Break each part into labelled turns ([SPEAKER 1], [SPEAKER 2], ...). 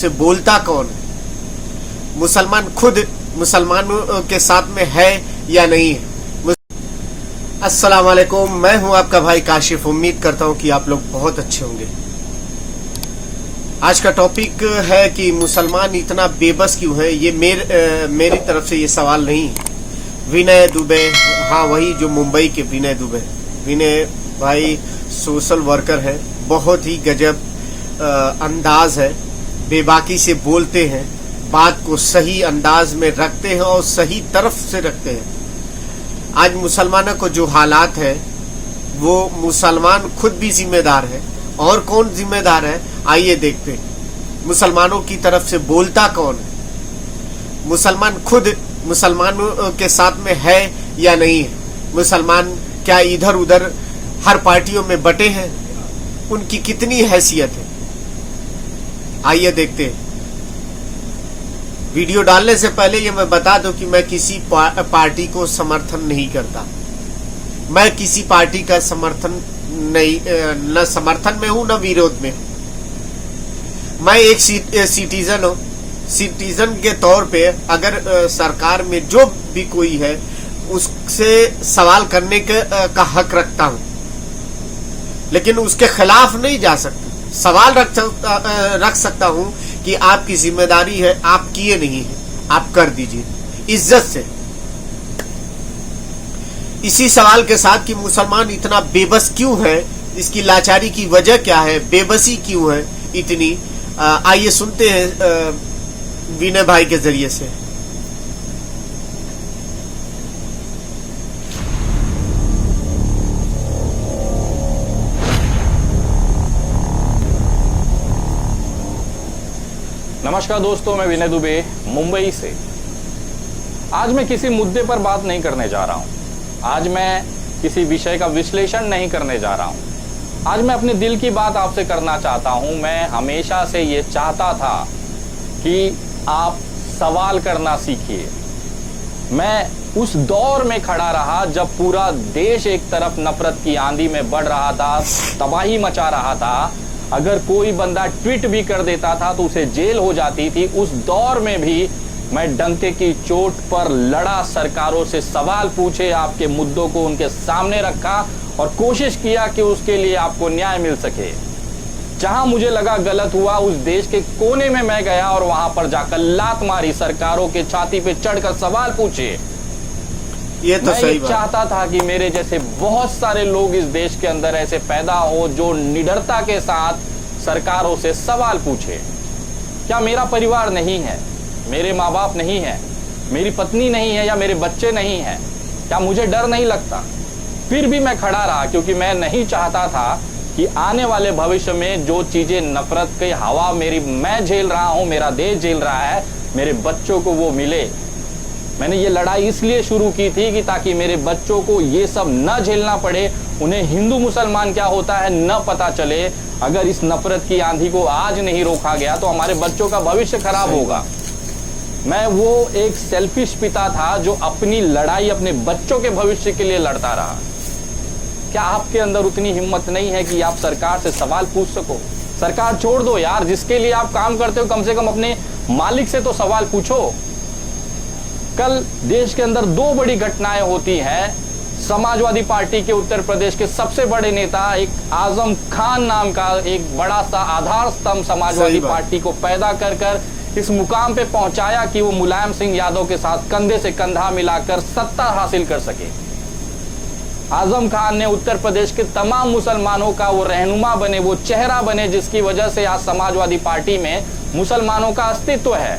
[SPEAKER 1] से बोलता कौन है? मुसलमान खुद मुसलमानों के साथ में है या नहीं है? अस्सलाम वालेकुम, मैं हूं आपका भाई काशिफ। उम्मीद करता हूं कि आप लोग बहुत अच्छे होंगे। आज का टॉपिक है कि मुसलमान इतना बेबस क्यों है। ये मेरी तरफ से ये सवाल नहीं है। विनय दुबे, हाँ वही जो मुंबई के विनय दुबे, विनय भाई सोशल वर्कर है, बहुत ही गजब अंदाज है, बेबाकी से बोलते हैं, बात को सही अंदाज में रखते हैं और सही तरफ से रखते हैं। आज मुसलमानों को जो हालात है वो मुसलमान खुद भी जिम्मेदार है। और कौन जिम्मेदार है, आइए देखते हैं। मुसलमानों की तरफ से बोलता कौन है? मुसलमान खुद मुसलमानों के साथ में है या नहीं है? मुसलमान क्या इधर उधर हर पार्टियों में बटे हैं? उनकी कितनी हैसियत है, आइए देखते हैं। वीडियो डालने से पहले ये मैं बता दूं कि मैं किसी पार्टी को समर्थन नहीं करता। मैं किसी पार्टी का समर्थन नहीं, न समर्थन में हूं न विरोध में हूं। मैं एक सिटीजन हूं। सिटीजन के तौर पे अगर सरकार में जो भी कोई है उससे सवाल करने का हक रखता हूं, लेकिन उसके खिलाफ नहीं जा सकता। सवाल रख सकता हूं कि आपकी जिम्मेदारी है, आप किए नहीं है, आप कर दीजिए इज्जत से। इसी सवाल के साथ कि मुसलमान इतना बेबस क्यों है, इसकी लाचारी की वजह क्या है, बेबसी क्यों है इतनी, आइए सुनते हैं विनय भाई के जरिए से।
[SPEAKER 2] नमस्कार दोस्तों, मैं विनय दुबे मुंबई से। आज मैं किसी मुद्दे पर बात नहीं करने जा रहा हूं। आज मैं किसी विषय का विश्लेषण नहीं करने जा रहा हूं। आज मैं अपने दिल की बात आपसे करना चाहता हूं। मैं हमेशा से ये चाहता था कि आप सवाल करना सीखिए। मैं उस दौर में खड़ा रहा जब पूरा देश एक तरफ नफरत की आंधी में बढ़ रहा था, तबाही मचा रहा था। अगर कोई बंदा ट्वीट भी कर देता था तो उसे जेल हो जाती थी। उस दौर में भी मैं डंके की चोट पर लड़ा, सरकारों से सवाल पूछे, आपके मुद्दों को उनके सामने रखा और कोशिश किया कि उसके लिए आपको न्याय मिल सके। जहां मुझे लगा गलत हुआ, उस देश के कोने में मैं गया और वहां पर जाकर लात मारी, सरकारों के छाती पे चढ़कर सवाल पूछे।
[SPEAKER 1] ये तो सही बात।
[SPEAKER 2] चाहता था कि मेरे जैसे बहुत सारे लोग इस देश के अंदर ऐसे पैदा हो जो निडरता के साथ सरकारों से सवाल पूछे। क्या मेरा परिवार नहीं है, मेरे माँ बाप नहीं है, मेरी पत्नी नहीं है या मेरे बच्चे नहीं हैं? क्या मुझे डर नहीं लगता? फिर भी मैं खड़ा रहा, क्योंकि मैं नहीं चाहता था कि आने वाले भविष्य में जो चीजें नफरत की हवा मैं झेल रहा हूं, मेरा देश झेल रहा है, मेरे बच्चों को वो मिले। मैंने ये लड़ाई इसलिए शुरू की थी कि ताकि मेरे बच्चों को ये सब न झेलना पड़े, उन्हें हिंदू मुसलमान क्या होता है न पता चले। अगर इस नफरत की आंधी को आज नहीं रोका गया तो हमारे बच्चों का भविष्य खराब होगा। मैं वो एक सेल्फिश पिता था जो अपनी लड़ाई अपने बच्चों के भविष्य के लिए लड़ता रहा। क्या आपके अंदर उतनी हिम्मत नहीं है कि आप सरकार से सवाल पूछ सको? सरकार छोड़ दो यार, जिसके लिए आप काम करते हो कम से कम अपने मालिक से तो सवाल पूछो। कल देश के अंदर दो बड़ी घटनाएं होती हैं। समाजवादी पार्टी के उत्तर प्रदेश के सबसे बड़े नेता एक आजम खान नाम का एक बड़ा सा आधार स्तंभ समाजवादी पार्टी को पैदा कर इस मुकाम पे पहुंचाया कि वो मुलायम सिंह यादव के साथ कंधे से कंधा मिलाकर सत्ता हासिल कर सके। आजम खान ने उत्तर प्रदेश के तमाम मुसलमानों का वो रहनुमा बने, वो चेहरा बने, जिसकी वजह से आज समाजवादी पार्टी में मुसलमानों का अस्तित्व है।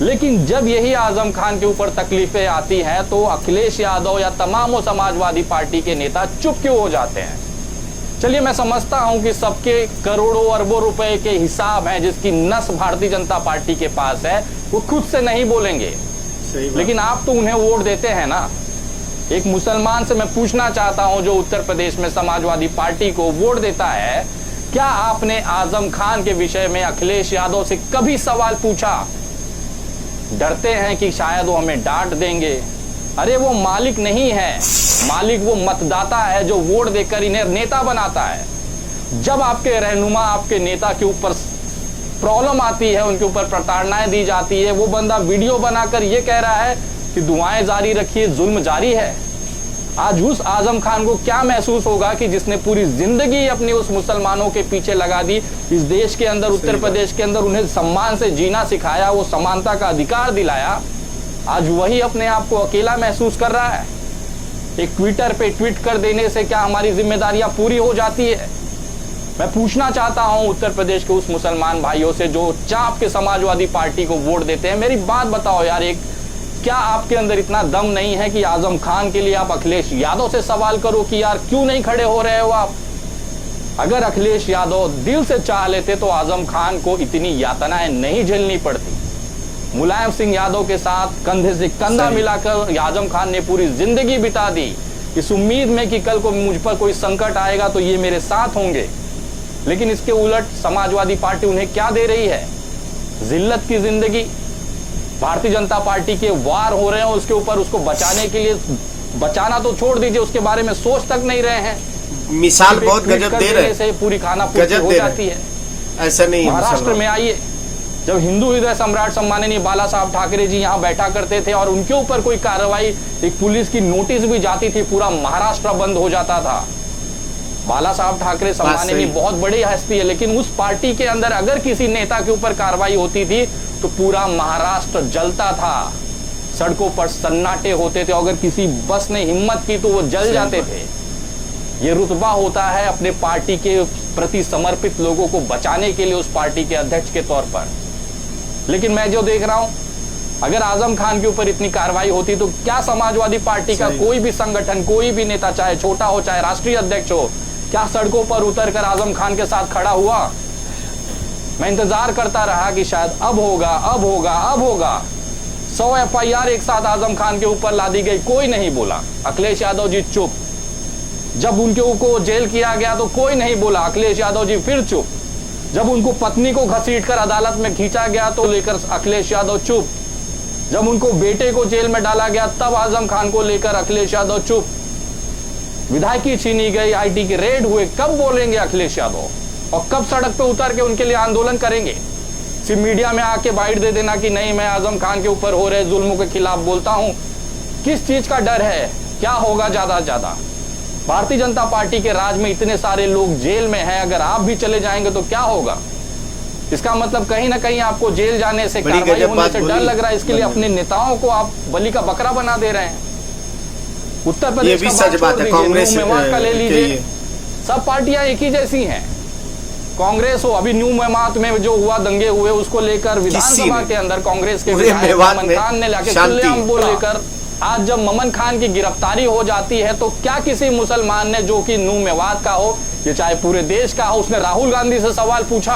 [SPEAKER 2] लेकिन जब यही आजम खान के ऊपर तकलीफें आती हैं तो अखिलेश यादव या तमाम समाजवादी पार्टी के नेता चुप क्यों हो जाते हैं? चलिए, मैं समझता हूं कि सबके करोड़ों अरबों रुपए के हिसाब हैं, जिसकी नस भारतीय जनता पार्टी के पास है, वो खुद से नहीं बोलेंगे, लेकिन आप तो उन्हें वोट देते हैं ना। एक मुसलमान से मैं पूछना चाहता हूं जो उत्तर प्रदेश में समाजवादी पार्टी को वोट देता है, क्या आपने आजम खान के विषय में अखिलेश यादव से कभी सवाल पूछा? डरते हैं कि शायद वो हमें डांट देंगे। अरे वो मालिक नहीं है, मालिक वो मतदाता है जो वोट देकर इन्हें नेता बनाता है। जब आपके रहनुमा आपके नेता के ऊपर प्रॉब्लम आती है, उनके ऊपर प्रताड़नाएं दी जाती है, वो बंदा वीडियो बनाकर ये कह रहा है कि दुआएं जारी रखिए, जुल्म जारी है। आज उस आजम खान को क्या महसूस होगा कि जिसने पूरी जिंदगी अपनी उस मुसलमानों के पीछे लगा दी, इस देश के अंदर, उत्तर प्रदेश के अंदर उन्हें सम्मान से जीना सिखाया, वो समानता का अधिकार दिलाया, आज वही अपने आप को अकेला महसूस कर रहा है। एक ट्विटर पे ट्वीट कर देने से क्या हमारी जिम्मेदारियां पूरी हो जाती है? मैं पूछना चाहता हूं उत्तर प्रदेश के उस मुसलमान भाइयों से जो चाप के समाजवादी पार्टी को वोट देते हैं, मेरी बात बताओ यार, एक क्या आपके अंदर इतना दम नहीं है कि आजम खान के लिए आप अखिलेश यादव से सवाल करो कि यार क्यों नहीं खड़े हो रहे हो आप? अगर अखिलेश यादव दिल से चाह लेते तो आजम खान को इतनी यातनाएं नहीं झेलनी पड़ती। मुलायम सिंह यादव के साथ कंधे से कंधा मिलाकर आजम खान ने पूरी जिंदगी बिता दी इस उम्मीद में कि कल को मुझ पर कोई संकट आएगा तो ये मेरे साथ होंगे, लेकिन इसके उलट समाजवादी पार्टी उन्हें क्या दे रही है? जिल्लत की जिंदगी। भारतीय जनता पार्टी के वार हो रहे हैं उसके ऊपर, उसको बचाने के लिए, बचाना तो छोड़ दीजिए, उसके बारे में सोच तक नहीं रहे हैं।
[SPEAKER 1] मिसाल बहुत गजब दे रहे हैं,
[SPEAKER 2] पूरी खाना पूरी हो जाती है।
[SPEAKER 1] ऐसा नहीं है।
[SPEAKER 2] महाराष्ट्र में आइए, जब हिंदू हृदय सम्राट सम्माननीय बाला साहब ठाकरे जी यहाँ बैठा करते थे और उनके ऊपर कोई कार्रवाई, एक पुलिस की नोटिस भी जाती थी, पूरा महाराष्ट्र बंद हो जाता था। बाला साहब ठाकरे सम्माननीय बहुत बड़ी हस्ती है, लेकिन उस पार्टी के अंदर अगर किसी नेता के ऊपर कार्रवाई होती थी तो पूरा महाराष्ट्र जलता था, सड़कों पर सन्नाटे होते थे, अगर किसी बस ने हिम्मत की तो वो जल जाते थे। ये रुतबा होता है अपने पार्टी के प्रति समर्पित लोगों को बचाने के लिए उस पार्टी के अध्यक्ष के तौर पर। लेकिन मैं जो देख रहा हूं, अगर आजम खान के ऊपर इतनी कार्रवाई होती तो क्या समाजवादी पार्टी का कोई भी संगठन, कोई भी नेता, चाहे छोटा हो चाहे राष्ट्रीय अध्यक्ष हो, क्या सड़कों पर उतरकर आजम खान के साथ खड़ा हुआ? मैं इंतजार करता रहा कि शायद अब होगा, अब होगा, अब होगा। 100 FIR एक साथ आजम खान के ऊपर लादी गई, कोई नहीं बोला। अखिलेश यादव जी चुप। जब उनके ऊपर जेल किया गया तो कोई नहीं बोला, अखिलेश यादव जी फिर चुप। जब उनको पत्नी को घसीटकर अदालत में खींचा गया तो लेकर अखिलेश यादव चुप। जब उनको बेटे को जेल में डाला गया तब आजम खान को लेकर अखिलेश यादव चुप। विधायकी छीनी गई, IT के रेड हुए, कब बोलेंगे अखिलेश यादव? और कब सड़क पे उतर के उनके लिए आंदोलन करेंगे? सिर्फ मीडिया में आके बाइट दे देना कि नहीं मैं आजम खान के ऊपर हो रहे जुल्मों के खिलाफ बोलता हूं। किस चीज का डर है? क्या होगा ज्यादा से ज्यादा? भारतीय जनता पार्टी के राज में इतने सारे लोग जेल में हैं, अगर आप भी चले जाएंगे तो क्या होगा? इसका मतलब कहीं ना कहीं आपको जेल जाने से, कार्रवाई होने से डर लग रहा है। इसके लिए अपने नेताओं को आप बलि का बकरा बना दे रहे हैं। उत्तर प्रदेश का सच बात है, कांग्रेस का ले लीजिए, सब पार्टियां एक ही जैसी हैं। कांग्रेस हो, अभी न्यू मेवात में जो हुआ, दंगे हुए, उसको लेकर विधानसभा के अंदर कांग्रेस के विधायक ममन खान ने लाके खुलेआम बोलकर, आज जब ममन खान की गिरफ्तारी हो जाती है तो क्या किसी मुसलमान ने, जो कि न्यू मेवात का हो, ये चाहे पूरे देश का हो, उसने राहुल गांधी से सवाल पूछा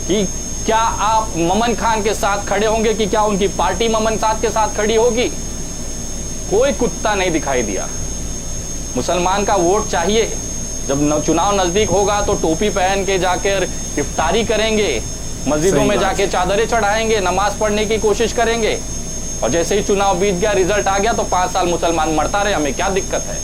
[SPEAKER 2] कि क्या आप ममन खान के साथ खड़े होंगे, कि क्या उनकी पार्टी ममन खान के साथ खड़ी होगी? कोई कुत्ता नहीं दिखाई दिया। मुसलमान का वोट चाहिए, जब चुनाव नजदीक होगा तो टोपी पहन के जाकर इफ्तारी करेंगे, मस्जिदों में जाके चादरें चढ़ाएंगे, नमाज पढ़ने की कोशिश करेंगे, और जैसे ही चुनाव बीत गया, रिजल्ट आ गया तो 5 साल मुसलमान मरता रहे, हमें क्या दिक्कत है?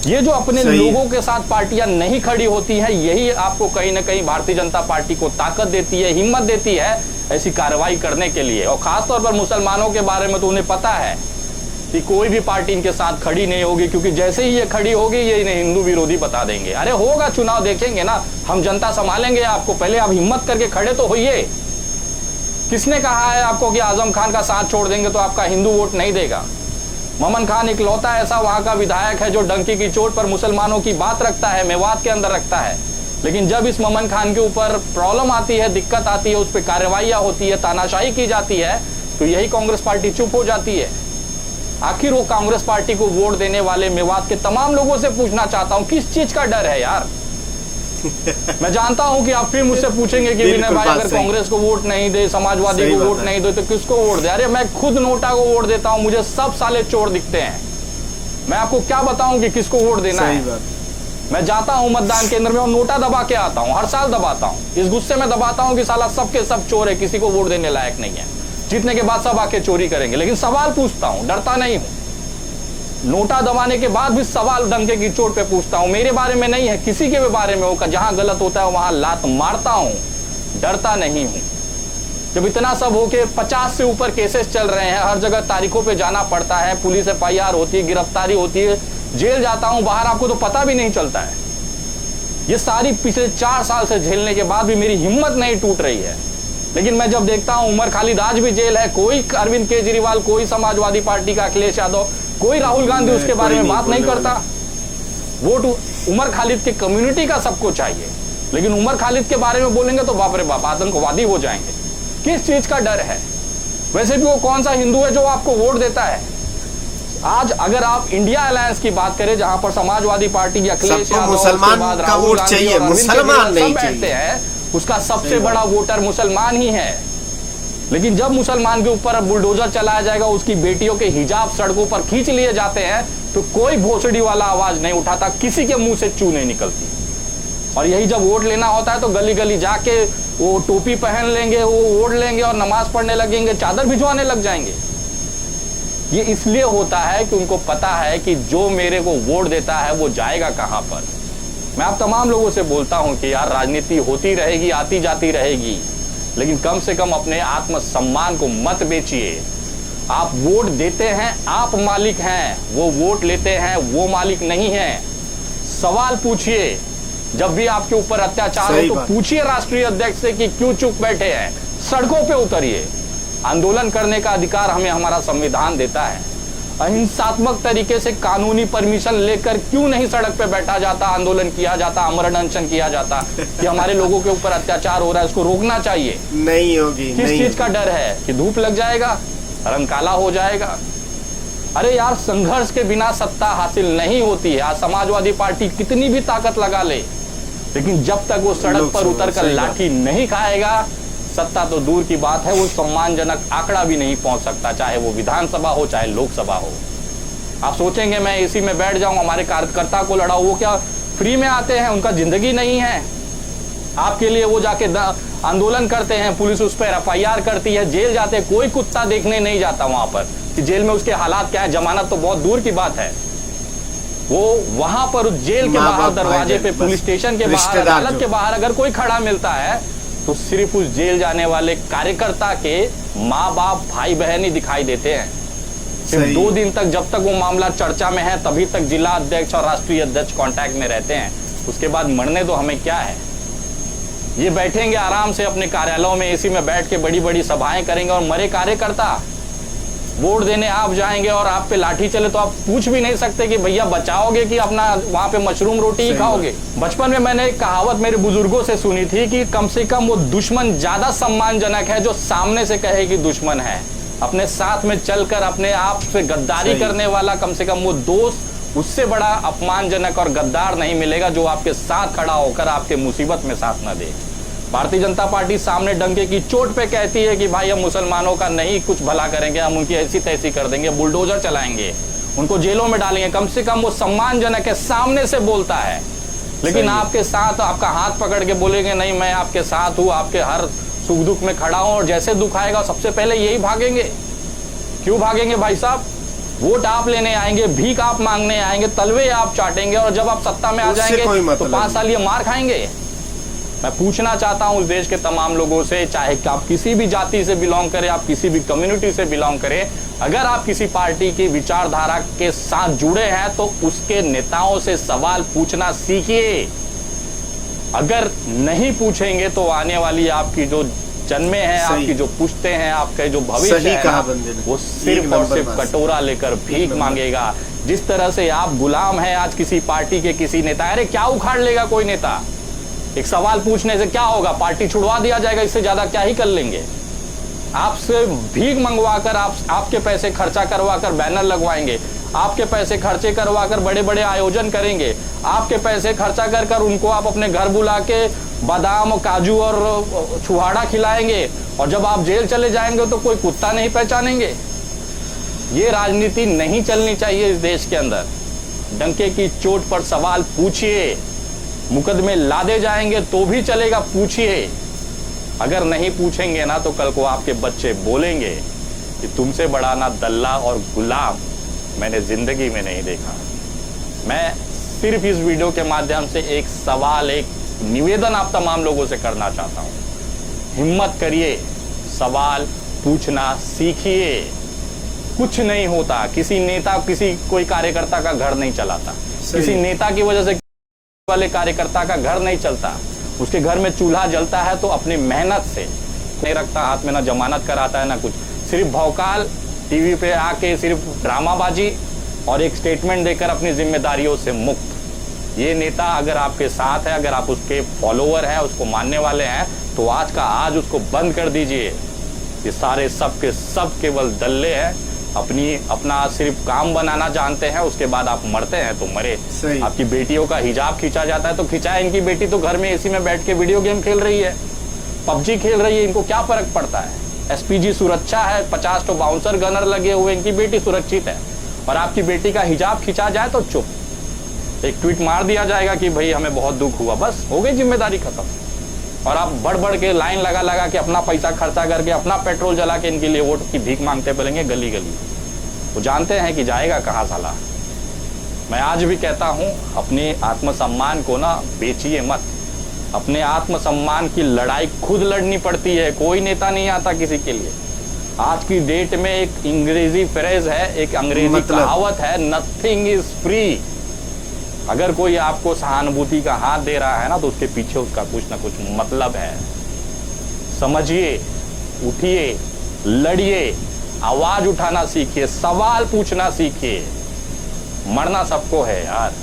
[SPEAKER 2] ये जो अपने लोगों के साथ पार्टियां नहीं खड़ी होती हैं, यही आपको कहीं ना कहीं भारतीय जनता पार्टी को ताकत देती है, हिम्मत देती है ऐसी कार्रवाई करने के लिए। और खासतौर पर मुसलमानों के बारे में तो उन्हें पता है कि कोई भी पार्टी इनके साथ खड़ी नहीं होगी, क्योंकि जैसे ही ये खड़ी होगी ये इन्हें हिंदू विरोधी बता देंगे। अरे होगा चुनाव, देखेंगे ना, हम जनता संभालेंगे आपको, पहले आप हिम्मत करके खड़े तो होइए। किसने कहा है आपको कि आजम खान का साथ छोड़ देंगे तो आपका हिंदू वोट नहीं देगा? ममन खान इकलौता ऐसा वहां का विधायक है जो डंकी की चोट पर मुसलमानों की बात रखता है, मेवात के अंदर रखता है। लेकिन जब इस ममन खान के ऊपर प्रॉब्लम आती है, दिक्कत आती है, उस पर कार्रवाइयां होती है, तानाशाही की जाती है, तो यही कांग्रेस पार्टी चुप हो जाती है। आखिर वो कांग्रेस पार्टी को वोट देने वाले मेवात के तमाम लोगों से पूछना चाहता हूं, किस चीज का डर है यार? मैं जानता हूं कि आप फिर मुझसे पूछेंगे कि विनय भाई अगर कांग्रेस को वोट नहीं दे, समाजवादी को वोट नहीं दे तो किसको वोट दे? अरे मैं खुद नोटा को वोट देता हूं, मुझे सब साले चोर दिखते हैं। मैं आपको क्या बताऊं कि किसको वोट देना है? मैं जाता हूं मतदान केंद्र में और नोटा दबा के आता हूं, हर साल दबाता हूं। इस गुस्से में दबाता हूं कि साला सबके सब चोर है, किसी को वोट देने लायक नहीं है। जीतने के बाद सब आके चोरी करेंगे, लेकिन सवाल पूछता हूं, डरता नहीं हूं। नोटा दबाने के बाद भी सवाल डंके की चोट पे पूछता हूं। मेरे बारे में नहीं है, किसी के भी बारे में होगा, जहां गलत होता है वहां लात मारता हूं। डरता नहीं हूं। जब इतना सब हो के 50 से ऊपर केसेस चल रहे हैं, हर जगह तारीखों पे जाना पड़ता है, पुलिस FIR होती है, गिरफ्तारी होती है, जेल जाता हूं बाहर, आपको तो पता भी नहीं चलता है। ये सारी पिछले 4 साल से झेलने के बाद भी मेरी हिम्मत नहीं टूट रही है। लेकिन मैं जब देखता हूं उमर खालिद आज भी जेल है, कोई अरविंद केजरीवाल, कोई समाजवादी पार्टी का अखिलेश यादव, कोई राहुल गांधी उसके बारे में बात नहीं करता। वोट उमर खालिद के कम्युनिटी का सबको चाहिए, लेकिन उमर खालिद के बारे में बोलेंगे तो बाप रे बाप आतंकवादी हो जाएंगे। किस चीज का डर है? वैसे भी वो कौन सा हिंदू है जो आपको वोट देता है? आज अगर आप इंडिया अलायंस की बात करें, जहां पर समाजवादी पार्टी अखिलेश यादव,
[SPEAKER 1] मुसलमान का वोट चाहिए, मुसलमान नहीं
[SPEAKER 2] बैठते हैं, उसका सबसे बड़ा वोटर मुसलमान ही है। लेकिन जब मुसलमान के ऊपर बुलडोजर चलाया जाएगा, उसकी बेटियों के हिजाब सड़कों पर खींच लिए जाते हैं, तो कोई भोसड़ी वाला आवाज नहीं उठाता, किसी के मुंह से चू नहीं निकलती। और यही जब वोट लेना होता है तो गली गली जाके वो टोपी पहन लेंगे, वो वोट लेंगे और नमाज पढ़ने लगेंगे, चादर भिजवाने लग जाएंगे। ये इसलिए होता है कि उनको पता है कि जो मेरे को वोट देता है वो जाएगा कहां पर। मैं आप तमाम लोगों से बोलता हूं कि यार राजनीति होती रहेगी, आती जाती रहेगी, लेकिन कम से कम अपने आत्मसम्मान को मत बेचिए। आप वोट देते हैं, आप मालिक हैं, वो वोट लेते हैं, वो मालिक नहीं है। सवाल पूछिए, जब भी आपके ऊपर अत्याचार हो तो पूछिए राष्ट्रीय अध्यक्ष से कि क्यों चुप बैठे हैं, सड़कों पे उतरिए। आंदोलन करने का अधिकार हमें हमारा संविधान देता है। अहिंसात्मक तरीके से कानूनी परमिशन लेकर क्यों नहीं सड़क पे बैठा जाता, आंदोलन किया जाता, आमरण अनशन किया जाता कि हमारे लोगों के ऊपर अत्याचार हो रहा है, इसको रोकना चाहिए।
[SPEAKER 1] नहीं होगी।
[SPEAKER 2] किस चीज का डर है कि धूप लग जाएगा, रंग काला हो जाएगा? अरे यार, संघर्ष के बिना सत्ता हासिल नहीं होती है। आज समाजवादी पार्टी कितनी भी ताकत लगा ले, लेकिन जब तक वो सड़क पर उतरकर लाठी नहीं खाएगा, सत्ता तो दूर की बात है, वो सम्मानजनक आंकड़ा भी नहीं पहुंच सकता, चाहे वो विधानसभा हो चाहे लोकसभा हो। आप सोचेंगे मैं एसी में बैठ जाऊं, हमारे कार्यकर्ता को लड़ाऊं, वो क्या फ्री में आते हैं? उनका जिंदगी नहीं है। आपके लिए वो जाके आंदोलन करते हैं, पुलिस उस पर FIR करती है, जेल जाते हैं, कोई कुत्ता देखने नहीं जाता वहां पर कि जेल में उसके हालात क्या है। जमानत तो बहुत दूर की बात है। वो वहां पर उस जेल के बाहर, दरवाजे पे, पुलिस स्टेशन के बाहर, अदालत के बाहर अगर कोई खड़ा मिलता है तो सिर्फ उस जेल जाने वाले कार्यकर्ता के माँ बाप, भाई बहन ही दिखाई देते हैं। सिर्फ 2 दिन तक, जब तक वो मामला चर्चा में है, तभी तक जिला अध्यक्ष और राष्ट्रीय अध्यक्ष कांटेक्ट में रहते हैं। उसके बाद मरने तो हमें क्या है? ये बैठेंगे आराम से अपने कार्यालयों में, एसी में बैठ के बड़ी बड़ी सभाएं करेंगे, और मरे कार्यकर्ता वोट देने आप जाएंगे और आप पे लाठी चले तो आप पूछ भी नहीं सकते कि भैया बचाओगे कि अपना वहां पे मशरूम रोटी ही खाओगे। बचपन में मैंने एक कहावत मेरे बुजुर्गों से सुनी थी कि कम से कम वो दुश्मन ज्यादा सम्मानजनक है जो सामने से कहे कि दुश्मन है। अपने साथ में चलकर अपने आप से गद्दारी करने वाला कम से कम वो दोस्त, उससे बड़ा अपमानजनक और गद्दार नहीं मिलेगा जो आपके साथ खड़ा होकर आपके मुसीबत में साथ न दे। भारतीय जनता पार्टी सामने डंके की चोट पे कहती है कि भाई हम मुसलमानों का नहीं कुछ भला करेंगे, हम उनकी ऐसी तैसी कर देंगे, बुलडोजर चलाएंगे, उनको जेलों में डालेंगे। कम से कम वो सम्मानजनक है, सामने से बोलता है। लेकिन आपके साथ आपका हाथ पकड़ के बोलेंगे नहीं मैं आपके साथ हूं, आपके हर सुख दुख में खड़ा हूं, और जैसे दुख आएगा सबसे पहले यही भागेंगे। क्यों भागेंगे भाई साहब? वोट आप लेने आएंगे, भीख आप मांगने आएंगे, तलवे आप चाटेंगे, और जब आप सत्ता में आ जाएंगे तो 5 साल ये मार खाएंगे। मैं पूछना चाहता हूं उस देश के तमाम लोगों से, चाहे आप किसी भी जाति से बिलोंग करें, आप किसी भी कम्युनिटी से बिलोंग करें, अगर आप किसी पार्टी की विचारधारा के साथ जुड़े हैं तो उसके नेताओं से सवाल पूछना सीखिए। अगर नहीं पूछेंगे तो आने वाली आपकी जो जन्मे हैं, आपकी जो पुश्ते हैं, आपके जो भविष्य है, वो सिर्फ और सिर्फ कटोरा लेकर भीख मांगेगा। जिस तरह से आप गुलाम हैं आज किसी पार्टी के किसी नेता, अरे क्या उखाड़ लेगा कोई नेता? एक सवाल पूछने से क्या होगा? पार्टी छुड़वा दिया जाएगा, इससे ज्यादा क्या ही कर लेंगे? आपसे भीख मंगवाकर, आपके पैसे खर्चा करवाकर बैनर लगवाएंगे, आपके पैसे खर्चे करवाकर बड़े बड़े आयोजन करेंगे, आपके पैसे खर्चा कर कर उनको आप अपने घर बुला के बादाम, काजू और छुहाड़ा खिलाएंगे, और जब आप जेल चले जाएंगे तो कोई कुत्ता नहीं पहचानेंगे। ये राजनीति नहीं चलनी चाहिए इस देश के अंदर। डंके की चोट पर सवाल पूछिए, मुकदमे लादे जाएंगे तो भी चलेगा, पूछिए। अगर नहीं पूछेंगे ना तो कल को आपके बच्चे बोलेंगे कि तुमसे बड़ा ना दल्ला और गुलाम मैंने जिंदगी में नहीं देखा। मैं सिर्फ इस वीडियो के माध्यम से एक सवाल, एक निवेदन आप तमाम लोगों से करना चाहता हूं हिम्मत करिए, सवाल पूछना सीखिए। कुछ नहीं होता, किसी नेता किसी कोई कार्यकर्ता का घर नहीं चलाता, किसी नेता की वजह से वाले कार्यकर्ता का घर नहीं चलता। उसके घर में चूल्हा जलता है तो अपनी मेहनत से नहीं रखता, हाथ में ना जमानत कराता है ना कुछ, सिर्फ भौकाल टीवी पे आके सिर्फ ड्रामाबाजी और एक स्टेटमेंट देकर अपनी जिम्मेदारियों से मुक्त। ये नेता अगर आपके साथ है, अगर आप उसके फॉलोअर हैं, उसको मानने वाले हैं, तो आज का आज उसको बंद कर दीजिए। ये सारे सब के सब केवल दल्ले हैं, अपना सिर्फ काम बनाना जानते हैं, उसके बाद आप मरते हैं तो मरे। आपकी बेटियों का हिजाब खींचा जाता है तो खिंचाए, इनकी बेटी तो घर में एसी में बैठ के वीडियो गेम खेल रही है, पबजी खेल रही है, इनको क्या फर्क पड़ता है। एसपीजी सुरक्षा है, 50 तो बाउंसर गनर लगे हुए, इनकी बेटी सुरक्षित है। और आपकी बेटी का हिजाब खिंचा जाए तो चुप, एक ट्वीट मार दिया जाएगा कि भाई हमें बहुत दुख हुआ, बस हो गई जिम्मेदारी खत्म। और आप बढ़ बढ़ के लाइन लगा लगा के अपना पैसा खर्चा करके अपना पेट्रोल जला के इनके लिए वोट की भीख मांगते फिरेंगे गली गली। वो जानते हैं कि जाएगा कहाँ साला। मैं आज भी कहता हूं, अपने आत्मसम्मान को ना बेचिए मत। अपने आत्मसम्मान की लड़ाई खुद लड़नी पड़ती है, कोई नेता नहीं आता किसी के लिए। आज की डेट में एक अंग्रेजी फ्रेज है, एक अंग्रेजी कहावत है, नथिंग इज फ्री। अगर कोई आपको सहानुभूति का हाथ दे रहा है ना, तो उसके पीछे उसका कुछ ना कुछ मतलब है। समझिए, उठिए, लड़िए, आवाज उठाना सीखिए, सवाल पूछना सीखिए। मरना सबको है यार,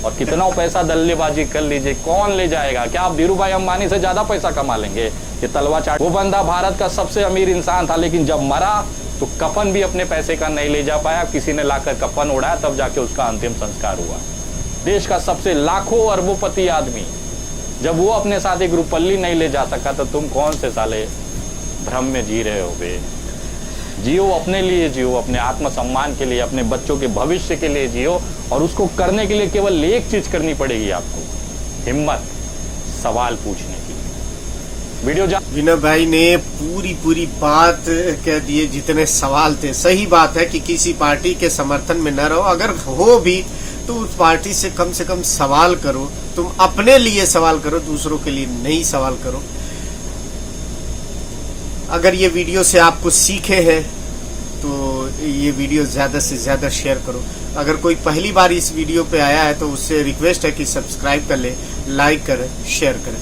[SPEAKER 2] और कितना पैसा दल्लेबाजी कर लीजिए, कौन ले जाएगा? क्या आप धीरू भाई अंबानी से ज्यादा पैसा कमा लेंगे? ये तलवा चाट, वो बंदा भारत का सबसे अमीर इंसान था, लेकिन जब मरा तो कफन भी अपने पैसे का नहीं ले जा पाया, किसी ने लाकर कफन उड़ाया, तब जाके उसका अंतिम संस्कार हुआ। देश का सबसे लाखों अरबोपति आदमी, जब वो अपने साथ एक रुपल्ली नहीं ले जा सका, तो तुम कौन से साले भ्रम में जी रहे हो बे? जियो, अपने लिए जियो, अपने आत्मसम्मान के लिए, अपने बच्चों के भविष्य के लिए जियो। और उसको करने के लिए केवल एक चीज करनी पड़ेगी आपको, हिम्मत, सवाल पूछने की। वीडियो
[SPEAKER 1] विनय भाई ने पूरी बात कह दी, जितने सवाल थे। सही बात है कि किसी पार्टी के समर्थन में न रहो, अगर हो भी तो उस पार्टी से कम सवाल करो। तुम अपने लिए सवाल करो, दूसरों के लिए नहीं सवाल करो। अगर ये वीडियो से आपको सीखे हैं तो ये वीडियो ज्यादा से ज्यादा शेयर करो। अगर कोई पहली बार इस वीडियो पे आया है तो उससे रिक्वेस्ट है कि सब्सक्राइब कर ले, लाइक करें, शेयर करें।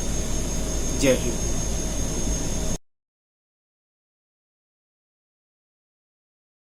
[SPEAKER 1] जय हिंद।